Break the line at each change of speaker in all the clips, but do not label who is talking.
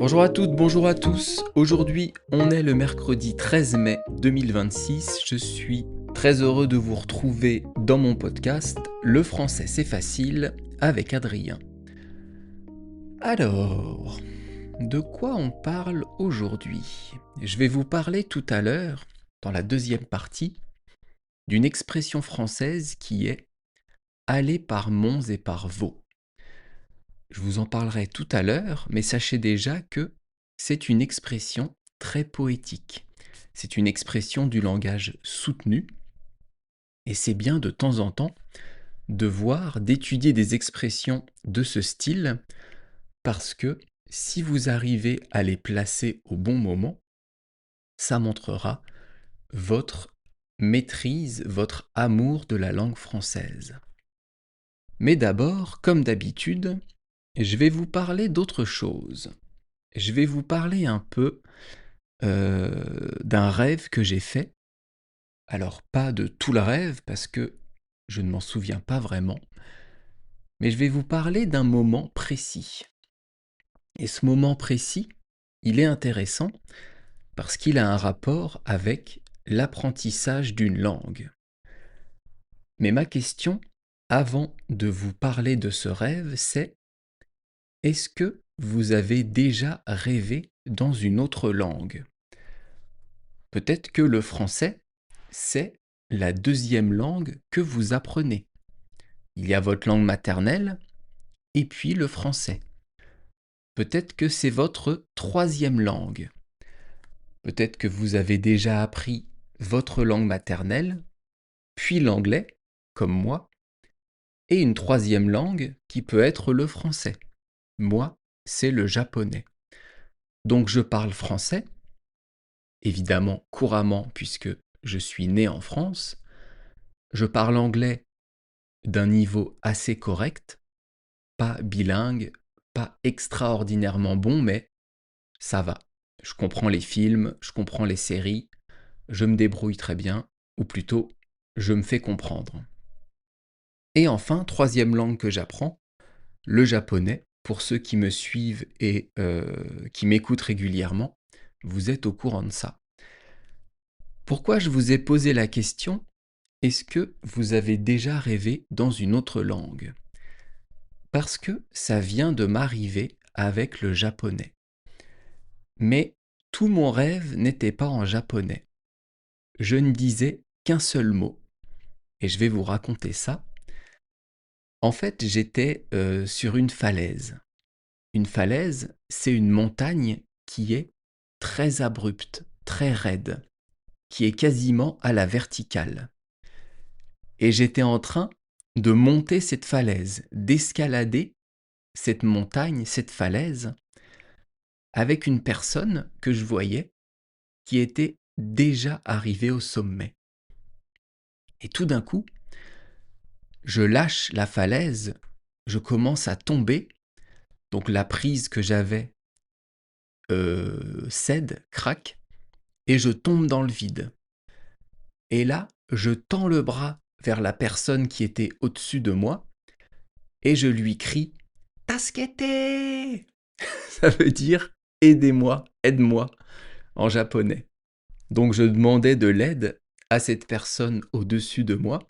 Bonjour à toutes, bonjour à tous. Aujourd'hui, on est le mercredi 13 mai 2026. Je suis très heureux de vous retrouver dans mon podcast Le français c'est facile avec Adrien. Alors, de quoi on parle aujourd'hui? Je vais vous parler tout à l'heure, dans la deuxième partie, d'une expression française qui est aller par monts et par vaux. Je vous en parlerai tout à l'heure, mais sachez déjà que c'est une expression très poétique. C'est une expression du langage soutenu, et c'est bien de temps en temps de voir, d'étudier des expressions de ce style, parce que si vous arrivez à les placer au bon moment, ça montrera votre maîtrise, votre amour de la langue française. Mais d'abord, comme d'habitude, je vais vous parler d'autre chose. Je vais vous parler un peu d'un rêve que j'ai fait. Alors pas de tout le rêve parce que je ne m'en souviens pas vraiment, mais je vais vous parler d'un moment précis. Et ce moment précis, il est intéressant parce qu'il a un rapport avec l'apprentissage d'une langue. Mais ma question, avant de vous parler de ce rêve, c'est: est-ce que vous avez déjà rêvé dans une autre langue? Peut-être que le français, c'est la deuxième langue que vous apprenez. Il y a votre langue maternelle et puis le français. Peut-être que c'est votre troisième langue. Peut-être que vous avez déjà appris votre langue maternelle, puis l'anglais, comme moi, et une troisième langue qui peut être le français. Moi, c'est le japonais. Donc je parle français, évidemment couramment puisque je suis né en France. Je parle anglais d'un niveau assez correct, pas bilingue, pas extraordinairement bon, mais ça va. Je comprends les films, je comprends les séries, je me débrouille très bien, ou plutôt, je me fais comprendre. Et enfin, troisième langue que j'apprends, le japonais. Pour ceux qui me suivent et qui m'écoutent régulièrement, vous êtes au courant de ça. Pourquoi je vous ai posé la question: est-ce que vous avez déjà rêvé dans une autre langue? Parce que ça vient de m'arriver avec le japonais. Mais tout mon rêve n'était pas en japonais. Je ne disais qu'un seul mot. Et je vais vous raconter ça. En fait, j'étais sur une falaise. Une falaise, c'est une montagne qui est très abrupte, très raide, qui est quasiment à la verticale. Et j'étais en train de monter cette falaise, d'escalader cette montagne, cette falaise, avec une personne que je voyais qui était déjà arrivée au sommet. Et tout d'un coup, je lâche la falaise, je commence à tomber, donc la prise que j'avais cède, craque, et je tombe dans le vide. Et là, je tends le bras vers la personne qui était au-dessus de moi, et je lui crie: Tasukete! Ça veut dire aidez-moi, aide-moi en japonais. Donc je demandais de l'aide à cette personne au-dessus de moi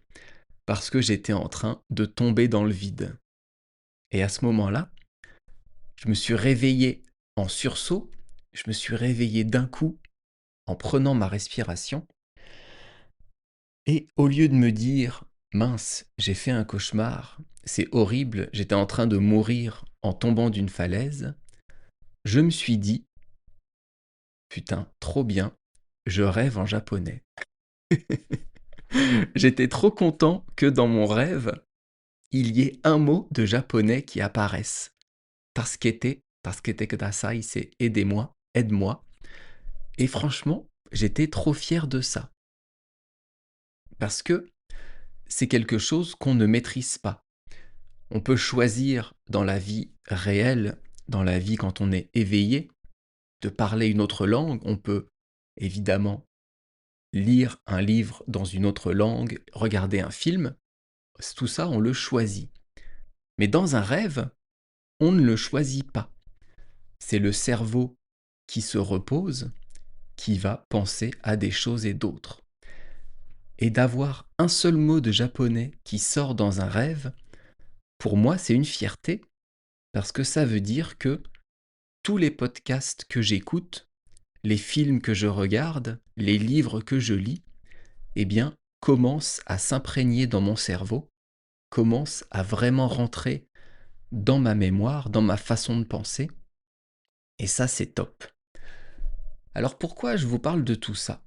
parce que j'étais en train de tomber dans le vide. Et à ce moment-là, je me suis réveillé en sursaut, je me suis réveillé d'un coup en prenant ma respiration, et au lieu de me dire: mince, j'ai fait un cauchemar, c'est horrible, j'étais en train de mourir en tombant d'une falaise, je me suis dit: putain, trop bien, je rêve en japonais. J'étais trop content que dans mon rêve, il y ait un mot de japonais qui apparaisse. Tasukete kudasai, c'est aidez-moi, aide-moi. Et franchement, j'étais trop fier de ça. Parce que c'est quelque chose qu'on ne maîtrise pas. On peut choisir dans la vie réelle, dans la vie quand on est éveillé, de parler une autre langue. On peut évidemment lire un livre dans une autre langue, regarder un film. Tout ça, on le choisit. Mais dans un rêve, on ne le choisit pas. C'est le cerveau qui se repose, qui va penser à des choses et d'autres. Et d'avoir un seul mot de japonais qui sort dans un rêve, pour moi, c'est une fierté, parce que ça veut dire que tous les podcasts que j'écoute, les films que je regarde, les livres que je lis, eh bien, commencent à s'imprégner dans mon cerveau, commencent à vraiment rentrer dans ma mémoire, dans ma façon de penser, et ça, c'est top. Alors pourquoi je vous parle de tout ça?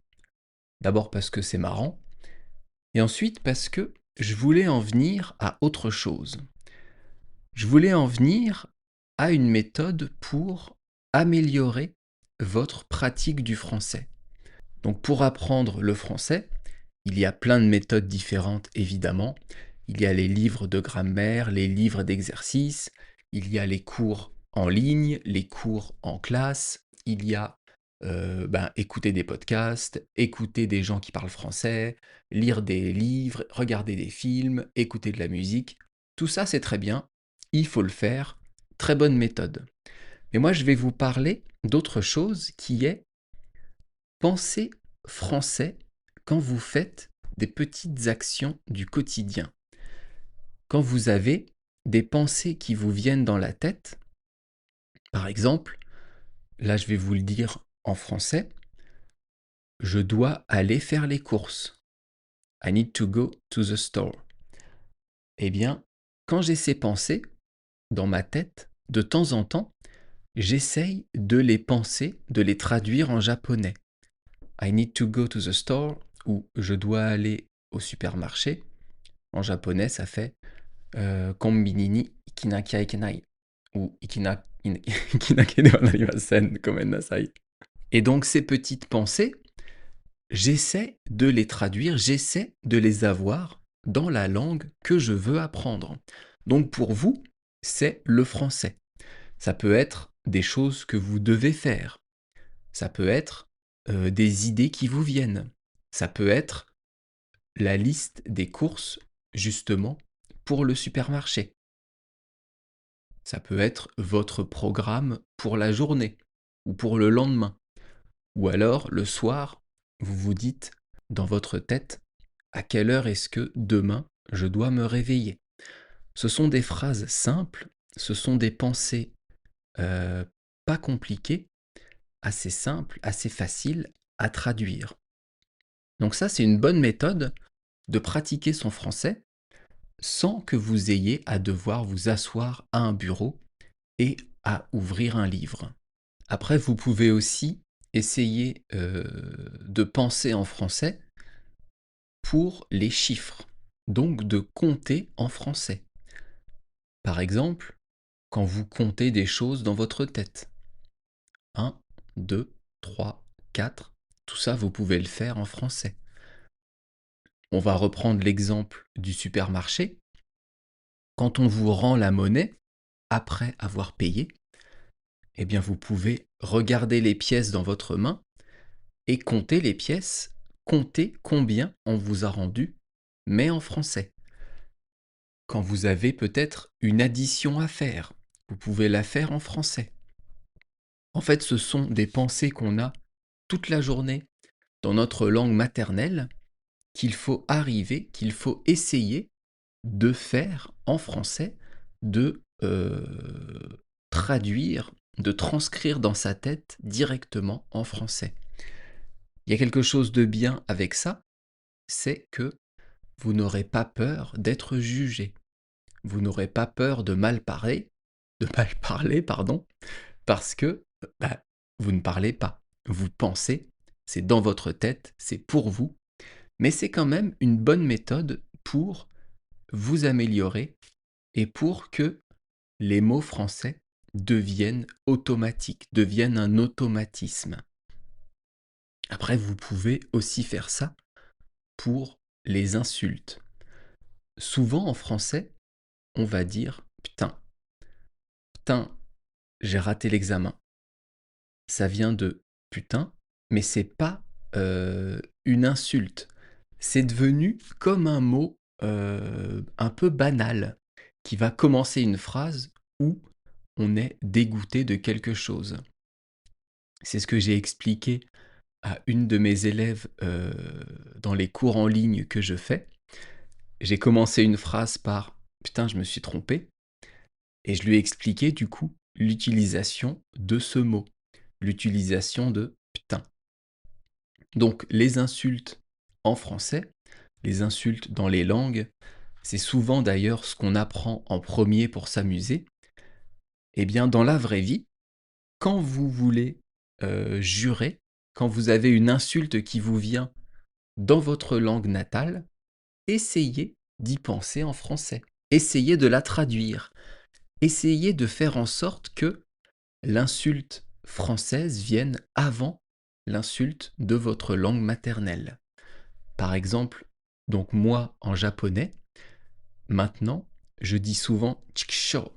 D'abord parce que c'est marrant, et ensuite parce que je voulais en venir à autre chose. Je voulais en venir à une méthode pour améliorer votre pratique du français. Donc pour apprendre le français, il y a plein de méthodes différentes évidemment. Il y a les livres de grammaire, les livres d'exercices, il y a les cours en ligne, les cours en classe, il y a écouter des podcasts, écouter des gens qui parlent français, lire des livres, regarder des films, écouter de la musique. Tout ça c'est très bien, il faut le faire, très bonne méthode. Mais moi je vais vous parler d'autre chose qui est penser français quand vous faites des petites actions du quotidien. Quand vous avez des pensées qui vous viennent dans la tête, par exemple, là je vais vous le dire en français, je dois aller faire les courses. I need to go to the store. Eh bien, quand j'ai ces pensées dans ma tête, de temps en temps, j'essaye de les penser, de les traduire en japonais. I need to go to the store ou je dois aller au supermarché. En japonais, ça fait Konbini ni ikinakia ikenai ou ikinake de wa narimasen, gomen nasai. Et donc ces petites pensées, j'essaie de les traduire, j'essaie de les avoir dans la langue que je veux apprendre. Donc pour vous, c'est le français. Ça peut être des choses que vous devez faire. Ça peut être des idées qui vous viennent. Ça peut être la liste des courses, justement, pour le supermarché. Ça peut être votre programme pour la journée ou pour le lendemain. Ou alors, le soir, vous vous dites dans votre tête à quelle heure est-ce que demain je dois me réveiller. Ce sont des phrases simples, ce sont des pensées pas compliquées, assez simples, assez faciles à traduire. Donc ça, c'est une bonne méthode de pratiquer son français sans que vous ayez à devoir vous asseoir à un bureau et à ouvrir un livre. Après, vous pouvez aussi essayer de penser en français pour les chiffres, donc de compter en français. Par exemple, quand vous comptez des choses dans votre tête. 1, 2, 3, 4, tout ça, vous pouvez le faire en français. On va reprendre l'exemple du supermarché. Quand on vous rend la monnaie, après avoir payé, eh bien vous pouvez regarder les pièces dans votre main et compter les pièces, compter combien on vous a rendu, mais en français. Quand vous avez peut-être une addition à faire, vous pouvez la faire en français. En fait, ce sont des pensées qu'on a toute la journée dans notre langue maternelle qu'il faut arriver, qu'il faut essayer de faire en français, de traduire, de transcrire dans sa tête directement en français. Il y a quelque chose de bien avec ça, c'est que vous n'aurez pas peur d'être jugé. Vous n'aurez pas peur de mal parler, pardon, parce que vous ne parlez pas. Vous pensez, c'est dans votre tête, c'est pour vous, mais c'est quand même une bonne méthode pour vous améliorer et pour que les mots français deviennent automatiques, deviennent un automatisme. Après, vous pouvez aussi faire ça pour les insultes. Souvent en français, on va dire putain. Putain, j'ai raté l'examen. Ça vient de putain, mais c'est pas une insulte. C'est devenu comme un mot un peu banal qui va commencer une phrase ou on est dégoûté de quelque chose. C'est ce que j'ai expliqué à une de mes élèves dans les cours en ligne que je fais. J'ai commencé une phrase par putain, je me suis trompé. Et je lui ai expliqué du coup l'utilisation de ce mot, l'utilisation de putain. Donc les insultes en français, les insultes dans les langues, c'est souvent d'ailleurs ce qu'on apprend en premier pour s'amuser. Eh bien, dans la vraie vie, quand vous voulez jurer, quand vous avez une insulte qui vous vient dans votre langue natale, essayez d'y penser en français. Essayez de la traduire. Essayez de faire en sorte que l'insulte française vienne avant l'insulte de votre langue maternelle. Par exemple, donc moi en japonais, maintenant, je dis souvent chikusho,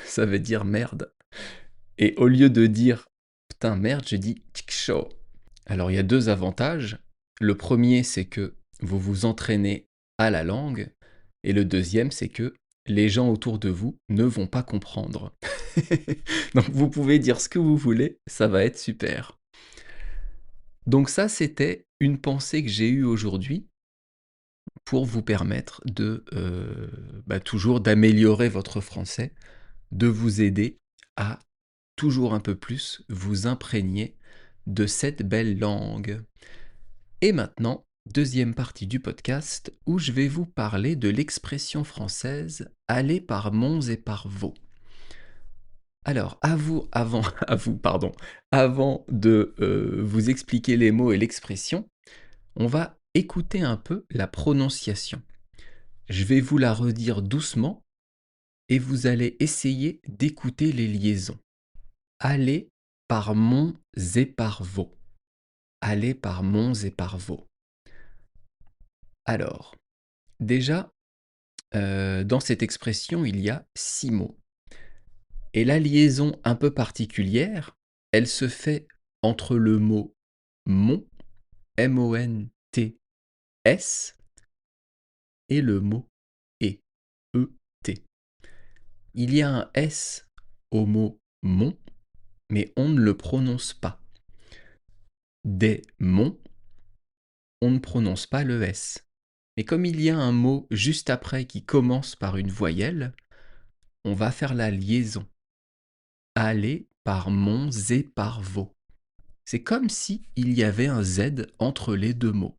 ça veut dire merde. Et au lieu de dire putain merde, je dis chikusho. Alors il y a deux avantages. Le premier, c'est que vous vous entraînez à la langue. Et le deuxième, c'est que les gens autour de vous ne vont pas comprendre. Donc vous pouvez dire ce que vous voulez, ça va être super. Donc ça, c'était une pensée que j'ai eue aujourd'hui pour vous permettre de toujours d'améliorer votre français, de vous aider à toujours un peu plus vous imprégner de cette belle langue. Et maintenant, deuxième partie du podcast où je vais vous parler de l'expression française aller par monts et par vaux. Alors, avant de vous expliquer les mots et l'expression, on va écouter un peu la prononciation. Je vais vous la redire doucement et vous allez essayer d'écouter les liaisons. Aller par monts et par vaux. Aller par monts et par vaux. Alors, déjà, dans cette expression, il y a 6 mots. Et la liaison un peu particulière, elle se fait entre le mot mont, M-O-N-T-S, et le mot et, E-T. Il y a un S au mot mont, mais on ne le prononce pas. Des monts, on ne prononce pas le S. Mais comme il y a un mot juste après qui commence par une voyelle, on va faire la liaison. Aller par monts et par vaux. C'est comme si il y avait un Z entre les deux mots.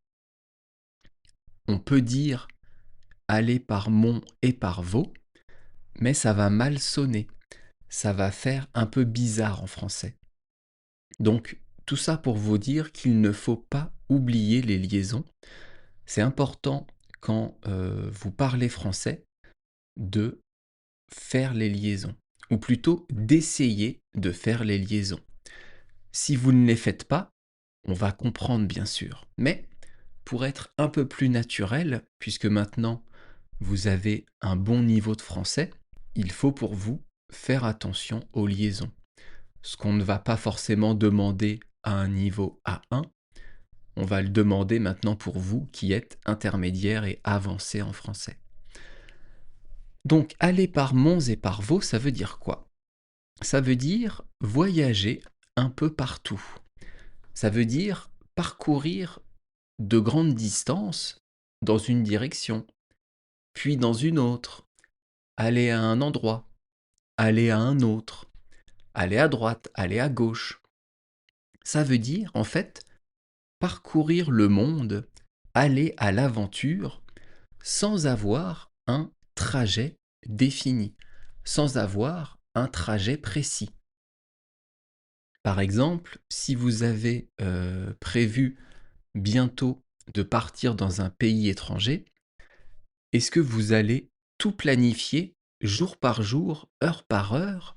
On peut dire aller par monts et par vaux, mais ça va mal sonner. Ça va faire un peu bizarre en français. Donc, tout ça pour vous dire qu'il ne faut pas oublier les liaisons. C'est important quand vous parlez français de faire les liaisons, ou plutôt d'essayer de faire les liaisons. Si vous ne les faites pas, on va comprendre bien sûr, mais pour être un peu plus naturel, puisque maintenant vous avez un bon niveau de français, il faut pour vous faire attention aux liaisons. Ce qu'on ne va pas forcément demander à un niveau A1, on va le demander maintenant pour vous qui êtes intermédiaire et avancé en français. Donc aller par monts et par vaux, ça veut dire quoi? Ça veut dire voyager un peu partout. Ça veut dire parcourir de grandes distances dans une direction, puis dans une autre, aller à un endroit, aller à un autre, aller à droite, aller à gauche. Ça veut dire, en fait, parcourir le monde, aller à l'aventure, sans avoir un trajet défini, sans avoir un trajet précis. Par exemple, si vous avez prévu bientôt de partir dans un pays étranger, est-ce que vous allez tout planifier jour par jour, heure par heure,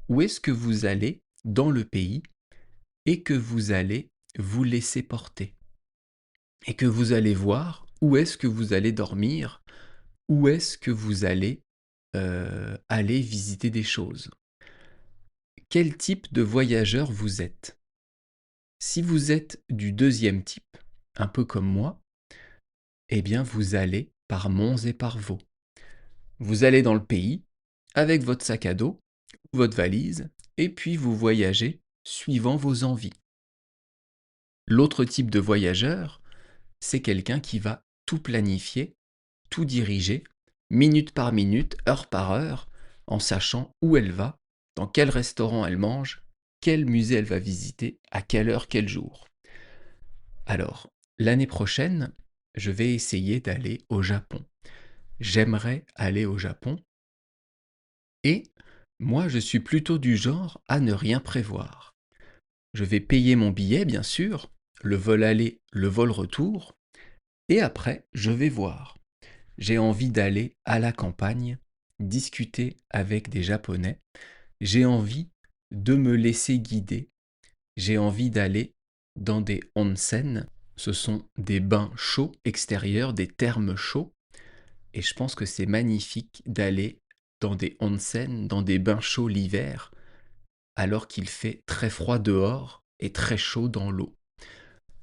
ou est-ce que vous allez dans le pays et que vous allez vous laisser porter et que vous allez voir où est-ce que vous allez dormir, où est-ce que vous allez aller visiter des choses. Quel type de voyageur vous êtes? Si vous êtes du deuxième type, un peu comme moi, eh bien vous allez par monts et par vaux. Vous allez dans le pays avec votre sac à dos ou votre valise, et puis vous voyagez suivant vos envies. L'autre type de voyageur, c'est quelqu'un qui va tout planifier, tout diriger, minute par minute, heure par heure, en sachant où elle va, dans quel restaurant elle mange, quel musée elle va visiter, à quelle heure, quel jour. Alors, l'année prochaine, je vais essayer d'aller au Japon. J'aimerais aller au Japon et moi, je suis plutôt du genre à ne rien prévoir. Je vais payer mon billet, bien sûr, le vol aller, le vol retour, et après, je vais voir. J'ai envie d'aller à la campagne, discuter avec des Japonais. J'ai envie de me laisser guider. J'ai envie d'aller dans des onsen. Ce sont des bains chauds extérieurs, des thermes chauds. Et je pense que c'est magnifique d'aller dans des onsen, dans des bains chauds l'hiver, alors qu'il fait très froid dehors et très chaud dans l'eau.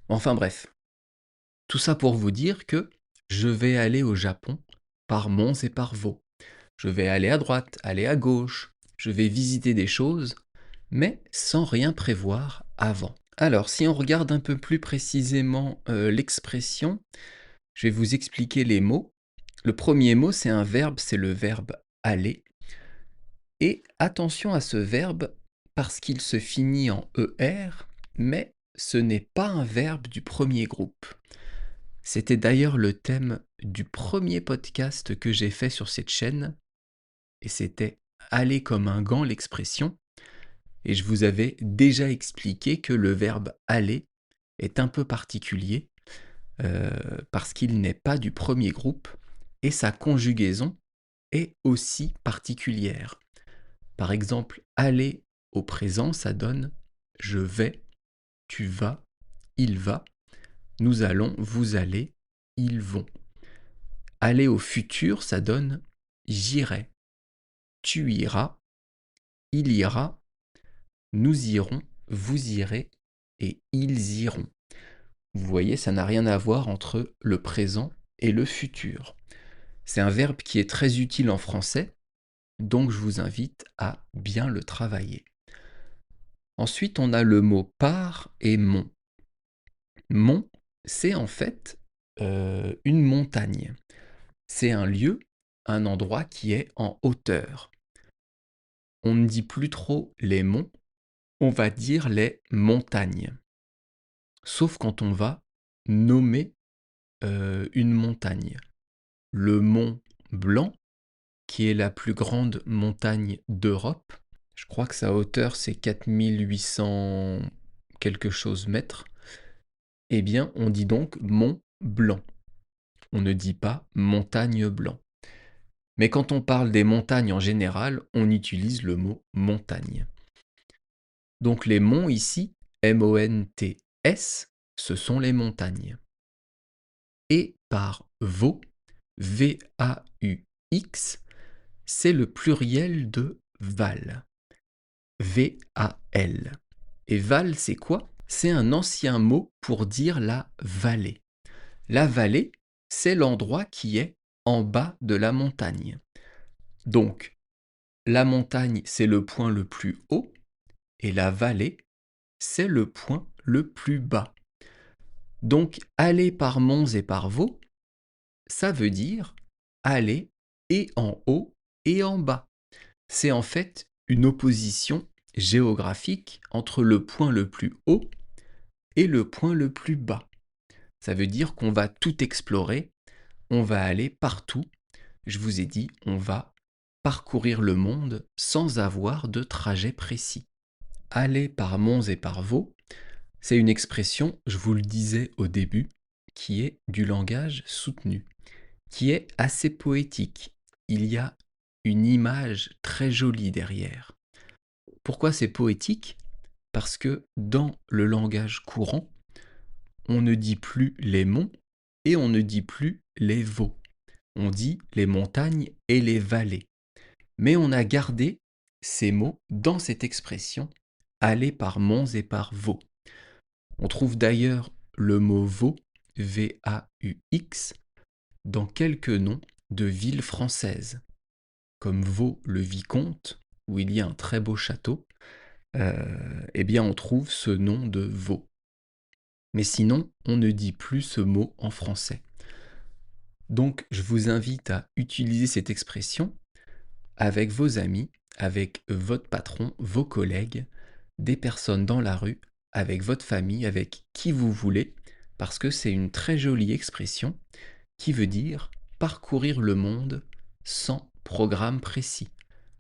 Enfin bref, tout ça pour vous dire que je vais aller au Japon par Mons et par Vaux. Je vais aller à droite, aller à gauche, je vais visiter des choses, mais sans rien prévoir avant. Alors, si on regarde un peu plus précisément l'expression, je vais vous expliquer les mots. Le premier mot, c'est un verbe, c'est le verbe aller. Et attention à ce verbe parce qu'il se finit en ER, mais ce n'est pas un verbe du premier groupe. C'était d'ailleurs le thème du premier podcast que j'ai fait sur cette chaîne, et c'était aller comme un gant l'expression, et je vous avais déjà expliqué que le verbe aller est un peu particulier, parce qu'il n'est pas du premier groupe, et sa conjugaison est aussi particulière. Par exemple, aller au présent, ça donne je vais, tu vas, il va, nous allons, vous allez, ils vont. Aller au futur, ça donne j'irai, tu iras, il ira, nous irons, vous irez et ils iront. Vous voyez, ça n'a rien à voir entre le présent et le futur. C'est un verbe qui est très utile en français, donc je vous invite à bien le travailler. Ensuite, on a le mot par et mont. Mont, c'est en fait une montagne. C'est un lieu, un endroit qui est en hauteur. On ne dit plus trop les monts, on va dire les montagnes. Sauf quand on va nommer une montagne. Le mont Blanc, qui est la plus grande montagne d'Europe, je crois que sa hauteur c'est 4800 quelque chose mètres, eh bien on dit donc Mont Blanc. On ne dit pas montagne blanc. Mais quand on parle des montagnes en général, on utilise le mot montagne. Donc les monts ici, M-O-N-T-S, ce sont les montagnes. Et par Vaux, V-A-U-X, c'est le pluriel de Val. V-A-L. Et Val, c'est quoi? C'est un ancien mot pour dire la vallée. La vallée, c'est l'endroit qui est en bas de la montagne. Donc, la montagne, c'est le point le plus haut, et la vallée, c'est le point le plus bas. Donc, aller par Mons et par Vaux, ça veut dire aller et en haut et en bas. C'est en fait une opposition géographique entre le point le plus haut et le point le plus bas. Ça veut dire qu'on va tout explorer, on va aller partout. Je vous ai dit, on va parcourir le monde sans avoir de trajet précis. Aller par Mons et par Vaux, c'est une expression, je vous le disais au début, qui est du langage soutenu, qui est assez poétique. Il y a une image très jolie derrière. Pourquoi c'est poétique? Parce que dans le langage courant, on ne dit plus les monts et on ne dit plus les vaux. On dit les montagnes et les vallées. Mais on a gardé ces mots dans cette expression aller par Mons et par Vaux. On trouve d'ailleurs le mot Vaux, V-A-U-X, dans quelques noms de villes françaises, comme Vaux-le-Vicomte où il y a un très beau château, eh bien on trouve ce nom de veau. Mais sinon, on ne dit plus ce mot en français. Donc je vous invite à utiliser cette expression avec vos amis, avec votre patron, vos collègues, des personnes dans la rue, avec votre famille, avec qui vous voulez, parce que c'est une très jolie expression qui veut dire parcourir le monde sans programme précis.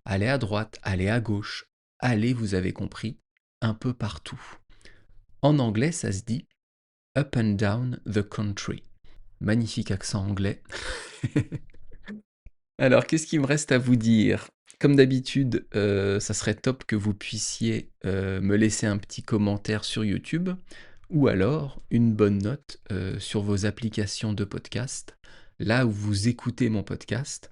Aller à droite, aller à gauche, aller, vous avez compris, un peu partout. En anglais, ça se dit up and down the country. Magnifique accent anglais. Alors, qu'est-ce qu'il me reste à vous dire? Comme d'habitude, ça serait top que vous puissiez me laisser un petit commentaire sur YouTube ou alors une bonne note sur vos applications de podcast, là où vous écoutez mon podcast.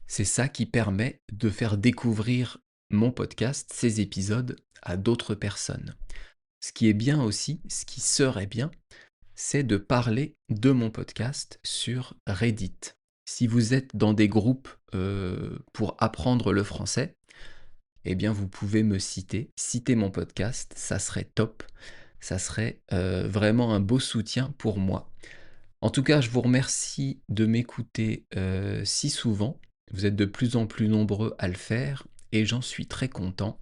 C'est ça qui permet de faire découvrir mon podcast, ces épisodes, à d'autres personnes. Ce qui est bien aussi, ce qui serait bien, c'est de parler de mon podcast sur Reddit. Si vous êtes dans des groupes pour apprendre le français, eh bien vous pouvez me citer mon podcast, ça serait top, ça serait vraiment un beau soutien pour moi. En tout cas, je vous remercie de m'écouter si souvent, vous êtes de plus en plus nombreux à le faire et j'en suis très content.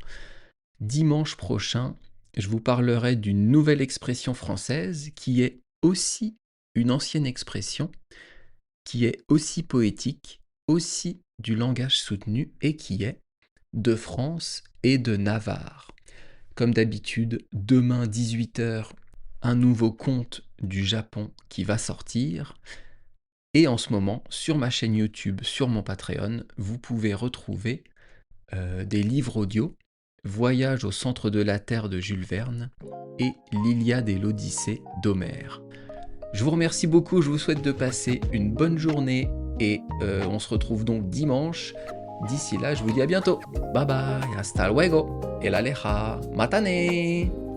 Dimanche prochain, je vous parlerai d'une nouvelle expression française qui est aussi une ancienne expression, qui est aussi poétique, aussi du langage soutenu et qui est de France et de Navarre. Comme d'habitude, demain 18h, un nouveau conte du Japon qui va sortir. Et en ce moment, sur ma chaîne YouTube, sur mon Patreon, vous pouvez retrouver des livres audio, Voyage au centre de la Terre de Jules Verne et L'Iliade et l'Odyssée d'Homère. Je vous remercie beaucoup, je vous souhaite de passer une bonne journée et on se retrouve donc dimanche. D'ici là, je vous dis à bientôt. Bye bye, hasta luego, el aleja, matane.